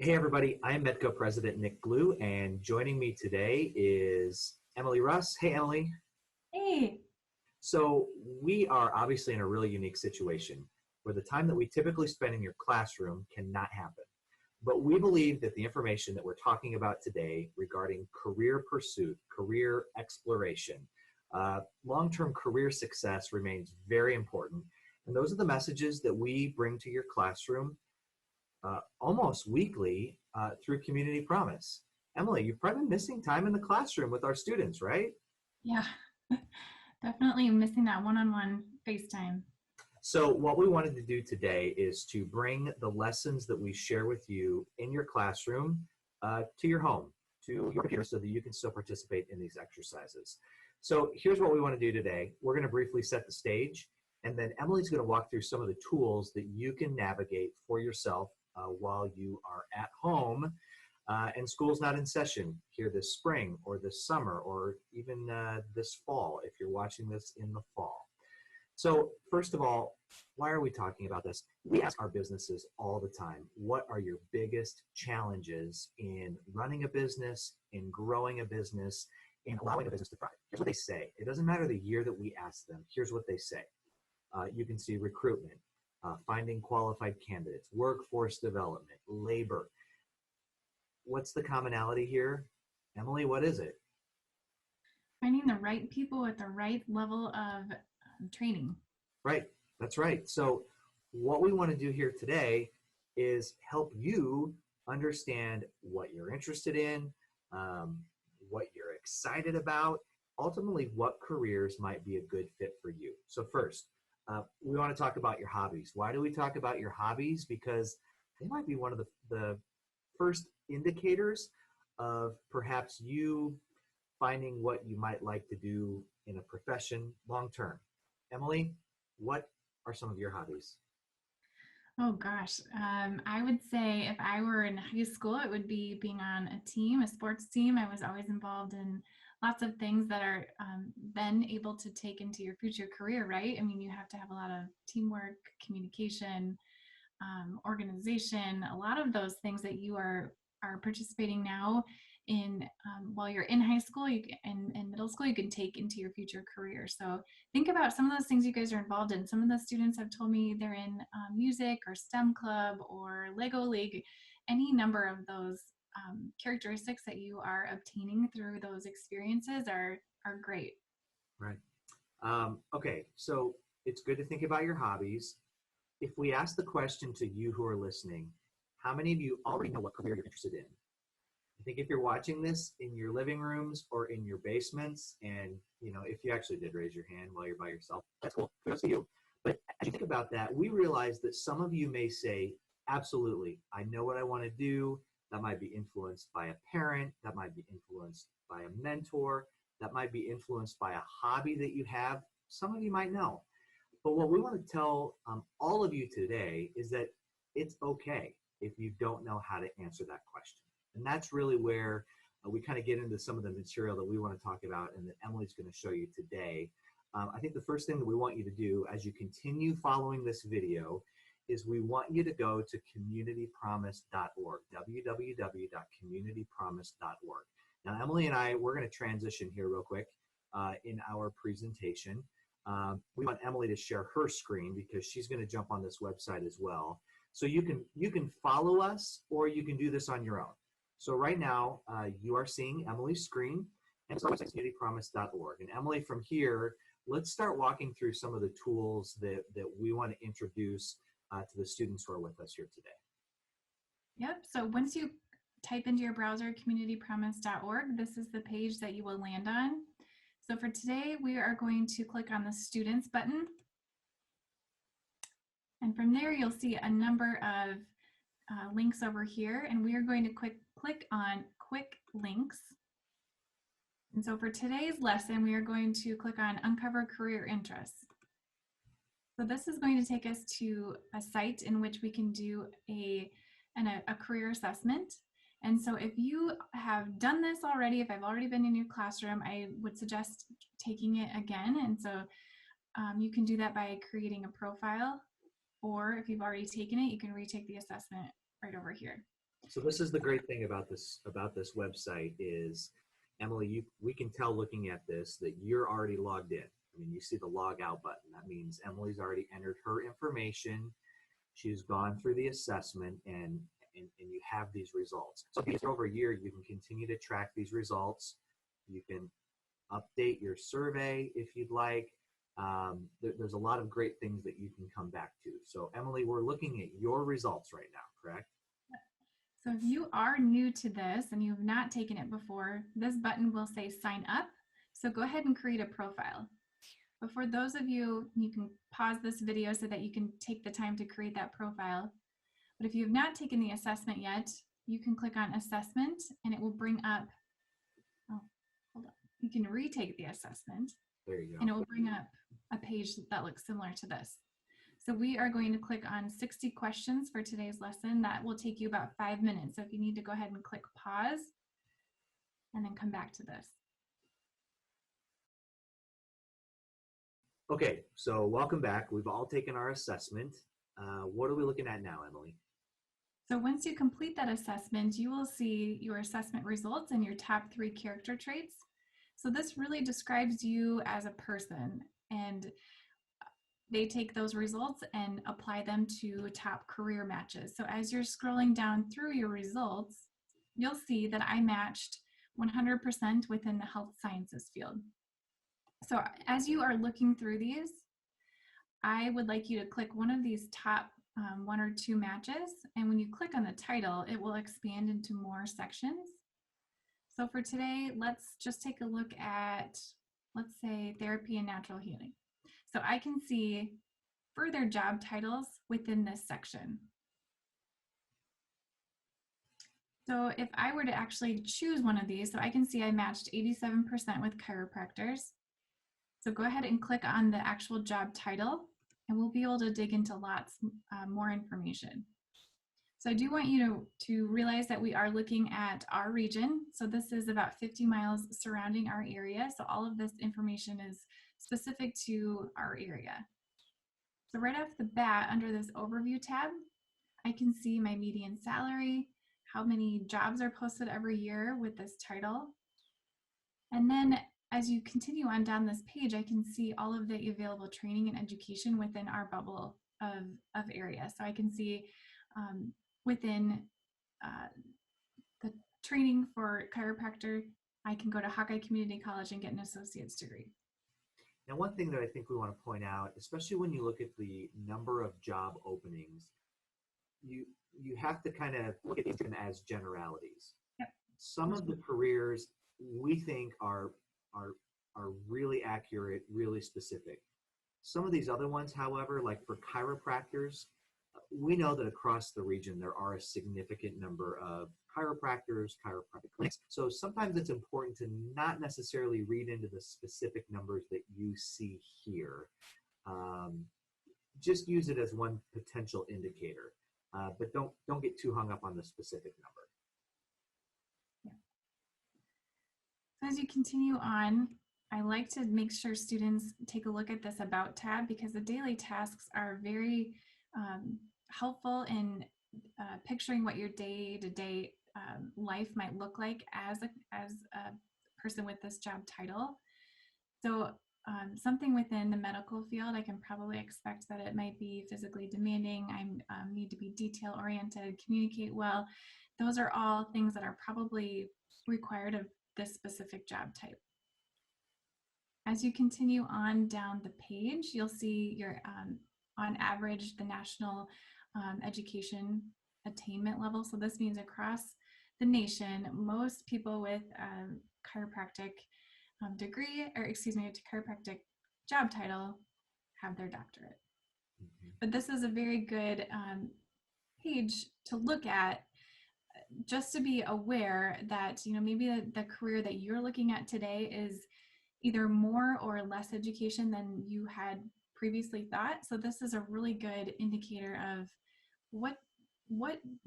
Hey everybody, I'm Medco President Nick Glue, and joining me today is Emily Russ. Hey Emily. Hey, So we are obviously in a really unique situation where the time that we typically spend in your classroom cannot happen. But we believe that the information that we're talking about today regarding career pursuit, career exploration, long-term career success remains very important. And those are the messages that we bring to your classroom almost weekly through Community Promise. Emily, you've probably been missing time in the classroom with our students, right? yeah, definitely missing that one-on-one FaceTime. So, what we wanted to do today is to bring the lessons that we share with you in your classroom to your home, to your computer, so that you can still participate in these exercises. So, here's what we want to do today. We're going to briefly set the stage, and then Emily's going to walk through some of the tools that you can navigate for yourself while you are at home and school's not in session here this spring or this summer or even this fall if you're watching this in the fall. So first of all, why are we talking about this? We ask our businesses all the time, what are your biggest challenges in running a business, in growing a business, in allowing a business to thrive? Here's what they say. It doesn't matter the year that we ask them. Here's what they say. You can see recruitment, finding qualified candidates, workforce development, labor. What's the commonality here? Emily, what is it? Finding the right people with the right level of training. Right, that's right. So what we want to do here today is help you understand what you're interested in, what you're excited about, ultimately what careers might be a good fit for you. So first, we want to talk about your hobbies. Why do we talk about your hobbies? Because they might be one of the first indicators of perhaps you finding what you might like to do in a profession long term. Emily, what are some of your hobbies? Oh gosh, I would say if I were in high school, it would be being on a team, a sports team. I was always involved in lots of things that are then able to take into your future career, right? I mean, you have to have a lot of teamwork, communication, organization, a lot of those things that you are participating now in while you're in high school and middle school, you can take into your future career. So think about some of those things you guys are involved in. Some of the students have told me they're in music or STEM club or Lego League. Any number of those characteristics that you are obtaining through those experiences are great. Right. Okay, so it's good to think about your hobbies. If we ask the question to you who are listening, how many of you already know what career you're interested in? I think if you're watching this in your living rooms or in your basements, and if you actually did raise your hand while you're by yourself, that's cool. Kudos to you. But as you think about that, we realize that some of you may say, absolutely, I know what I want to do. That might be influenced by a parent, that might be influenced by a mentor, that might be influenced by a hobby that you have. Some of you might know. But what we want to tell all of you today is that it's okay if you don't know how to answer that question. And that's really where we kind of get into some of the material that we want to talk about and that Emily's going to show you today. I think the first thing that we want you to do as you continue following this video is we want you to go to communitypromise.org, www.communitypromise.org. Now, Emily and I, we're going to transition here real quick in our presentation. We want Emily to share her screen because she's going to jump on this website as well. So you can follow us or you can do this on your own. So right now you are seeing Emily's screen and it's communitypromise.org. And Emily, from here, let's start walking through some of the tools that we want to introduce to the students who are with us here today. Yep. So once you type into your browser communitypromise.org, this is the page that you will land on. So for today, we are going to click on the Students button. And from there, you'll see a number of links over here, and we are going to click on Quick Links. And so for today's lesson, we are going to click on Uncover Career Interests. So this is going to take us to a site in which we can do a career assessment. And so if you have done this already, if I've already been in your classroom, I would suggest taking it again. And so you can do that by creating a profile, or if you've already taken it, you can retake the assessment right over here. So this is the great thing about this website is, Emily, we can tell looking at this that you're already logged in. I mean, you see the log out button. That means Emily's already entered her information. She's gone through the assessment, and you have these results. So for over a year, you can continue to track these results. You can update your survey if you'd like. There's a lot of great things that you can come back to. So Emily, we're looking at your results right now, correct? So if you are new to this and you have not taken it before, this button will say sign up. So go ahead and create a profile. But for those of you, you can pause this video so that you can take the time to create that profile. But if you have not taken the assessment yet, you can click on assessment and it will bring up, oh, hold on. You can retake the assessment. There you go. And it will bring up a page that looks similar to this. So we are going to click on 60 questions for today's lesson. That will take you about 5 minutes. So if you need to go ahead and click pause and then come back to this. Okay, so welcome back. We've all taken our assessment. What are we looking at now, Emily? So once you complete that assessment, you will see your assessment results and your top 3 character traits. So this really describes you as a person, and they take those results and apply them to top career matches. So as you're scrolling down through your results, you'll see that I matched 100% within the health sciences field. So as you are looking through these, I would like you to click one of these top 1 or 2 matches. And when you click on the title, it will expand into more sections. So for today, let's just take a look at, let's say, therapy and natural healing. So I can see further job titles within this section. So if I were to actually choose one of these, so I can see I matched 87% with chiropractors. So go ahead and click on the actual job title and we'll be able to dig into lots more information. So I do want you to realize that we are looking at our region. So this is about 50 miles surrounding our area. So all of this information is specific to our area. So right off the bat, under this overview tab, I can see my median salary, how many jobs are posted every year with this title. And then as you continue on down this page, I can see all of the available training and education within our bubble of area. So I can see within the training for chiropractor, I can go to Hawkeye Community College and get an associate's degree. Now, one thing that I think we want to point out, especially when you look at the number of job openings, you have to kind of look at them as generalities. Yep. Some of the careers we think are really accurate, really specific. Some of these other ones, however, like for chiropractors, we know that across the region there are a significant number of chiropractors, chiropractic clinics. So sometimes it's important to not necessarily read into the specific numbers that you see here. Just use it as one potential indicator, but don't get too hung up on the specific number. Yeah. So as you continue on, I like to make sure students take a look at this About tab because the daily tasks are very helpful in picturing what your day-to-day life might look like as a person with this job title. So something within the medical field, I can probably expect that it might be physically demanding. I need to be detail-oriented, communicate well. Those are all things that are probably required of this specific job type. As you continue on down the page, you'll see your, on average, the national education attainment level. So this means across the nation, most people with chiropractic degree, or excuse me, a chiropractic job title have their doctorate. Mm-hmm. But this is a very good page to look at just to be aware that, you know, maybe the career that you're looking at today is either more or less education than you had previously thought. So this is a really good indicator of what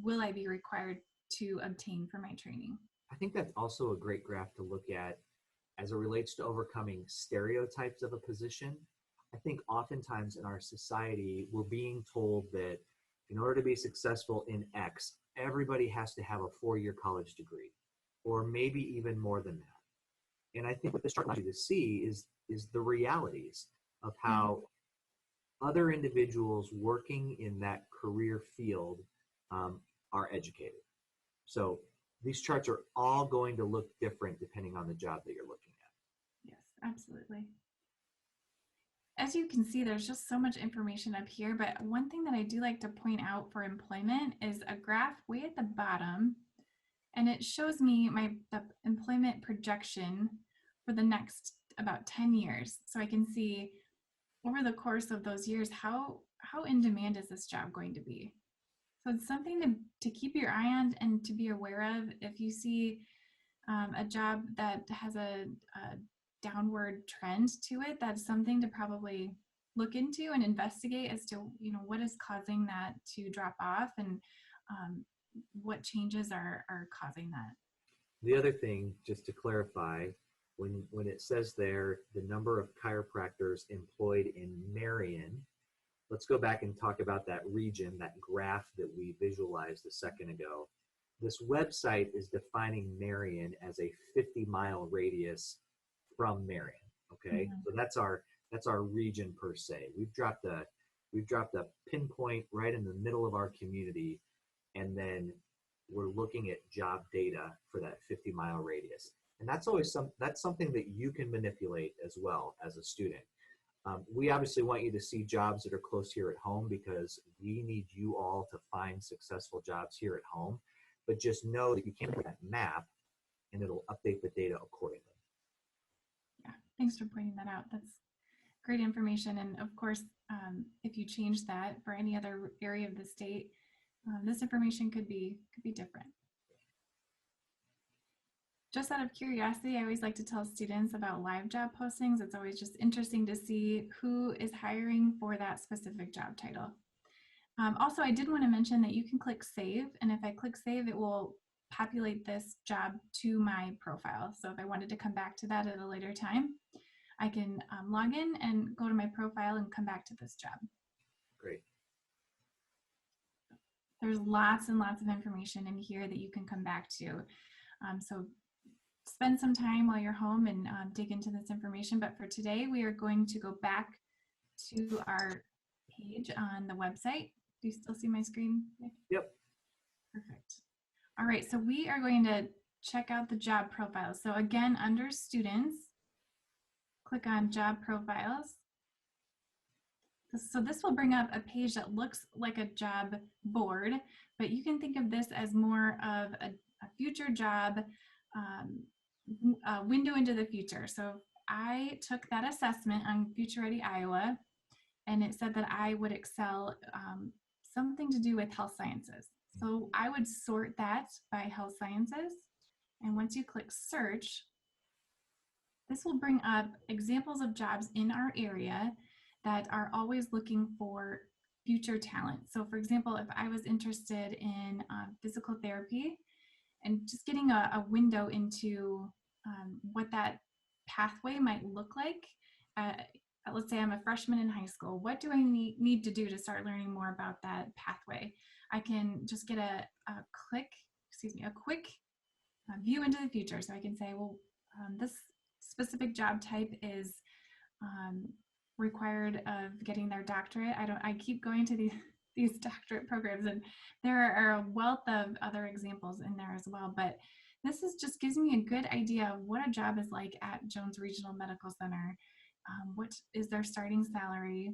will I be required to obtain for my training. I think that's also a great graph to look at as it relates to overcoming stereotypes of a position. I think oftentimes in our society, we're being told that in order to be successful in X, everybody has to have a 4-year college degree, or maybe even more than that. And I think what this chart allows you to see is the realities of how other individuals working in that career field are educated. So these charts are all going to look different depending on the job that you're looking at. Yes, absolutely. As you can see, there's just so much information up here, but one thing that I do like to point out for employment is a graph way at the bottom, and it shows me the employment projection for the next about 10 years. So I can see over the course of those years, how in demand is this job going to be? So it's something to keep your eye on and to be aware of. If you see a job that has a downward trend to it, that's something to probably look into and investigate as to, what is causing that to drop off, and what changes are causing that. The other thing, just to clarify, when it says there, the number of chiropractors employed in Marion, let's go back and talk about that region, that graph that we visualized a second ago. This website is defining Marion as a 50-mile radius from Marion. Okay, so that's our region per se. We've dropped a pinpoint right in the middle of our community, and then we're looking at job data for that 50-mile radius. And that's something that you can manipulate as well as a student. We obviously want you to see jobs that are close here at home, because we need you all to find successful jobs here at home. But just know that you can look at that map and it'll update the data accordingly. Yeah, thanks for pointing that out. That's great information. And of course, if you change that for any other area of the state, this information could be different. Just out of curiosity, I always like to tell students about live job postings. It's always just interesting to see who is hiring for that specific job title. Also, I did want to mention that you can click save, and if I click save, it will populate this job to my profile. So if I wanted to come back to that at a later time, I can log in and go to my profile and come back to this job. Great. There's lots and lots of information in here that you can come back to. So spend some time while you're home and dig into this information. But for today, we are going to go back to our page on the website. Do you still see my screen? Yep. Perfect. All right, so we are going to check out the job profiles. So again, under students, click on job profiles. So this will bring up a page that looks like a job board, but you can think of this as more of a future job window into the future. So I took that assessment on Future Ready Iowa, and it said that I would excel something to do with health sciences. So I would sort that by health sciences. And once you click search, this will bring up examples of jobs in our area that are always looking for future talent. So for example, if I was interested in physical therapy and just getting a window into what that pathway might look like, let's say I'm a freshman in high school, what do I need to do to start learning more about that pathway? I can just get a quick view into the future. So I can say, well, this specific job type is required of getting their doctorate. I keep going to these doctorate programs, and there are a wealth of other examples in there as well. But this just gives me a good idea of what a job is like at Jones Regional Medical Center. What is their starting salary?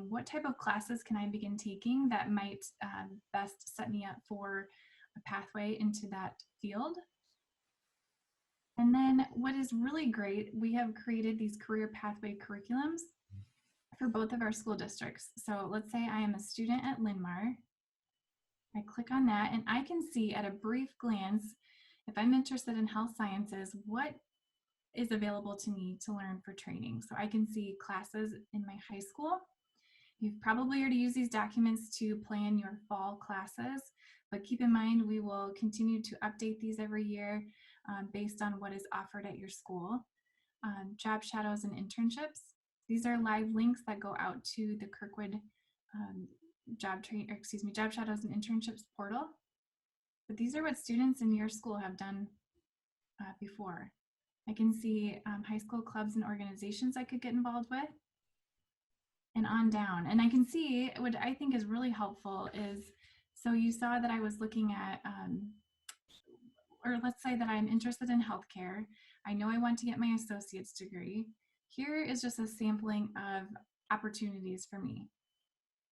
What type of classes can I begin taking that might best set me up for a pathway into that field? And then what is really great, we have created these career pathway curriculums for both of our school districts. So let's say I am a student at Linn-Mar. I click on that and I can see at a brief glance, if I'm interested in health sciences, what is available to me to learn for training. So I can see classes in my high school. You've probably already used these documents to plan your fall classes, but keep in mind we will continue to update these every year based on what is offered at your school. Job Shadows and Internships. These are live links that go out to the Kirkwood Job Shadows and Internships portal. But these are what students in your school have done before. I can see high school clubs and organizations I could get involved with, and on down. And I can see what I think is really helpful is, so you saw that I was looking at, or let's say that I'm interested in healthcare. I know I want to get my associate's degree. Here is just a sampling of opportunities for me.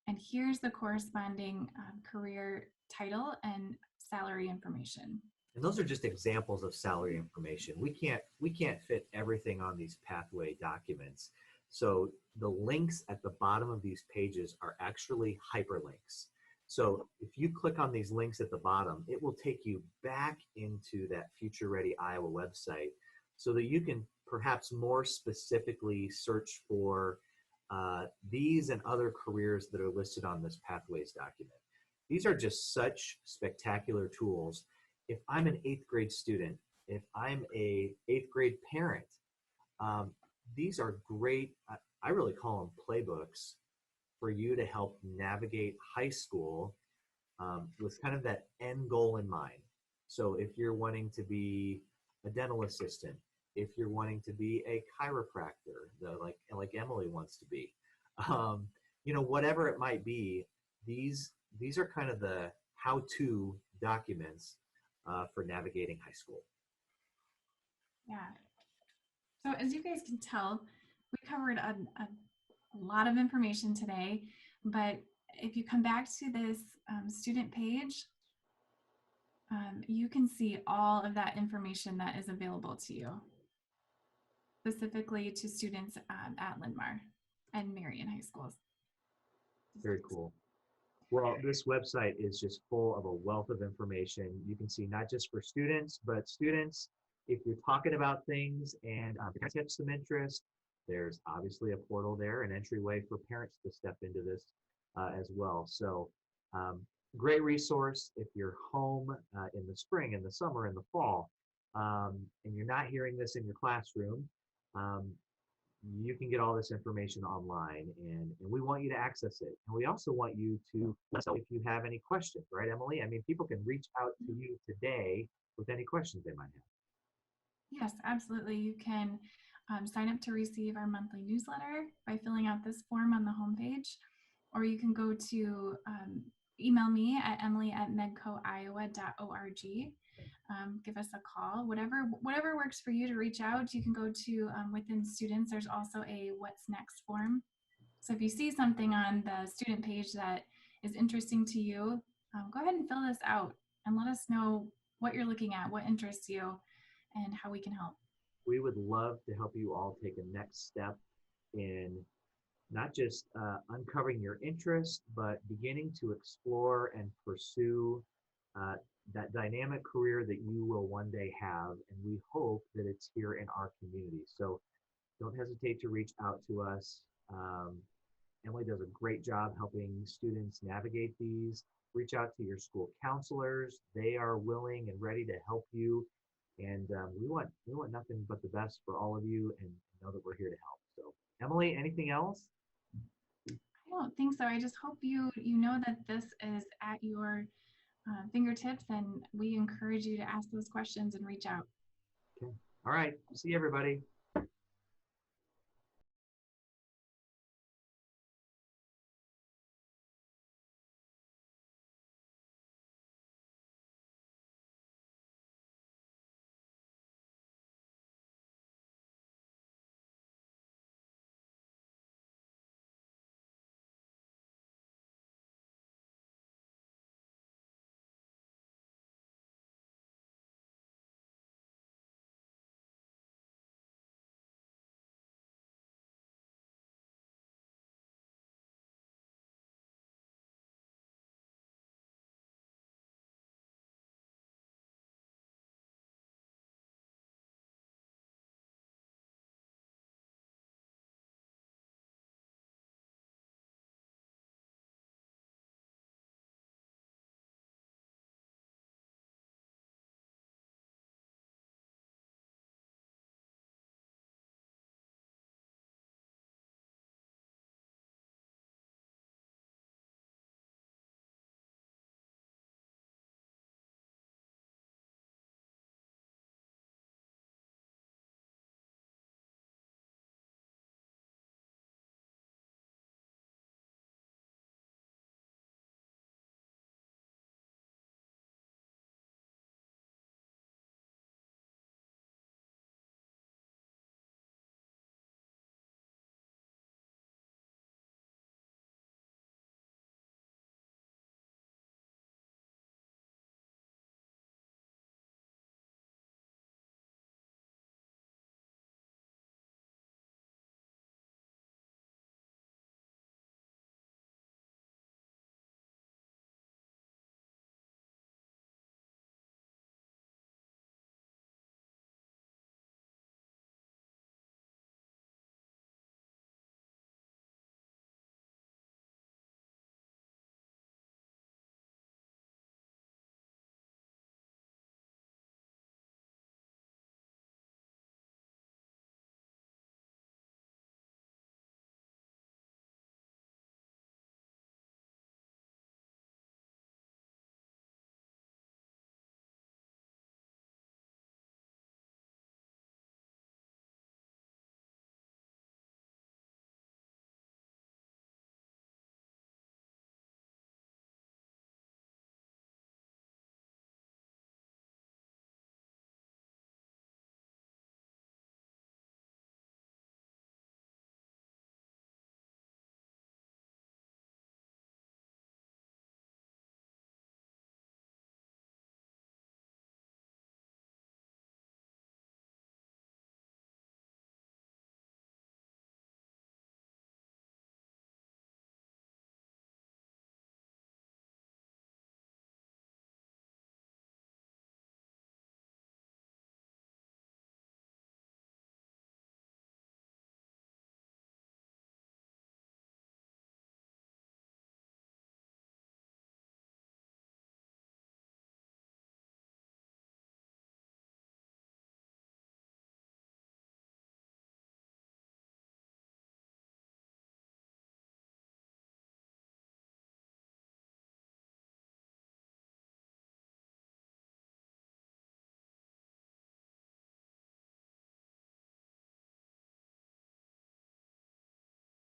And here's the corresponding career title and salary information. And those are just examples of salary information. We can't fit everything on these pathway documents. So the links at the bottom of these pages are actually hyperlinks. So if you click on these links at the bottom, it will take you back into that Future Ready Iowa website so that you can perhaps more specifically search for these and other careers that are listed on this pathways document. These are just such spectacular tools. If I'm an 8th grade student, if I'm a 8th grade parent, these are great, I really call them playbooks for you to help navigate high school with kind of that end goal in mind. So if you're wanting to be a dental assistant, if you're wanting to be a chiropractor, like Emily wants to be, whatever it might be, these are kind of the how-to documents for navigating high school. Yeah. So as you guys can tell, we covered a lot of information today, but if you come back to this student page, you can see all of that information that is available to you, specifically to students at Linn-Mar and Marion High Schools. Very cool. Well, this website is just full of a wealth of information. You can see not just for students, but students, if you're talking about things and catch some interest, there's obviously a portal there, an entryway for parents to step into this as well. So great resource if you're home in the spring, in the summer, in the fall, and you're not hearing this in your classroom. You can get all this information online, and we want you to access it. And we also want you to, if you have any questions, right, Emily? I mean, people can reach out to you today with any questions they might have. Yes, absolutely. You can sign up to receive our monthly newsletter by filling out this form on the homepage, or you can go to email me at emily@medcoiowa.org. Give us a call, whatever works for you to reach out. You can go to within students, there's also a what's next form. So if you see something on the student page that is interesting to you, go ahead and fill this out and let us know what you're looking at, what interests you, and how we can help. We would love to help you all take a next step in not just uncovering your interest, but beginning to explore and pursue that dynamic career that you will one day have. And we hope that it's here in our community. So don't hesitate to reach out to us. Emily does a great job helping students navigate these. Reach out to your school counselors. They are willing and ready to help you. And we want nothing but the best for all of you, and know that we're here to help. So Emily, anything else? I don't think so. I just hope you know that this is at your fingertips, and we encourage you to ask those questions and reach out. Okay. All right. See you, everybody.